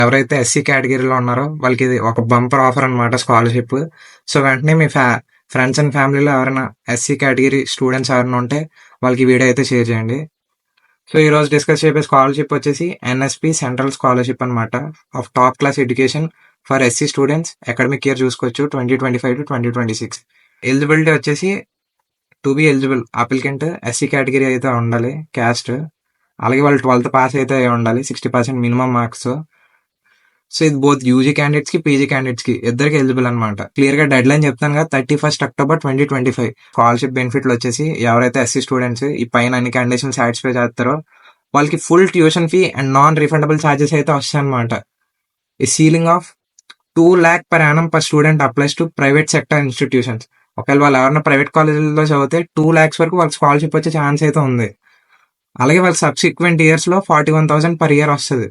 ఎవరైతే ఎస్సీ కేటగిరీలో ఉన్నారో వాళ్ళకి ఇది ఒక బంపర్ ఆఫర్ అనమాట స్కాలర్షిప్. సో వెంటనే మీ ఫ్రెండ్స్ అండ్ ఫ్యామిలీలో ఎవరైనా ఎస్సీ కేటగిరీ స్టూడెంట్స్ ఎవరైనా ఉంటే వాళ్ళకి వీడియో అయితే షేర్ చేయండి. సో ఈ రోజు డిస్కస్ చేసే స్కాలర్షిప్ వచ్చేసి ఎన్ఎస్పి సెంట్రల్ స్కాలర్షిప్ అనమాట of top class education for SC students. Academic year చూసుకోవచ్చు 2025 to 2026. ఎలిజిబిలిటీ వచ్చేసి to be eligible applicant SC category అయితే ఉండాలి, క్యాస్ట్. అలాగే వాళ్ళు 12th పాస్ అయితే అయి ఉండాలి, 60% మినిమం మార్క్స్. సో ఇది బోత్ యూజీ క్యాండిడేట్స్ కి పీజీ క్యాండిడేట్స్ కి ఇద్దరికి ఎలిజిబుల్ అనమాట. క్లియర్ గా డెడ్ లైన్ చెప్తాను కదా, 31st October 2025. స్కాలర్షిప్ బెనిఫిట్లు వచ్చేసి ఎవరైతే ఎస్సీ స్టూడెంట్స్ ఈ పైన అన్ని కండిషన్స్ సాటిస్ఫై చేస్తారో వాళ్ళకి full tuition fee and non refundable charges అయితే వస్తాయి అనమాట. ఈ ceiling of 2 lakh per annum per student applies to private sector institutions. ఒకవేళ వాళ్ళు ఎవరైనా ప్రైవేట్ కాలేజీలో చదివితే 2 lakhs వరకు వాళ్ళకి స్కాలర్షిప్ వచ్చే ఛాన్స్ అయితే ఉంది. అలాగే వాళ్ళ సబ్సిక్వెంట్ ఇయర్స్ లో 41,000 per year వస్తుంది.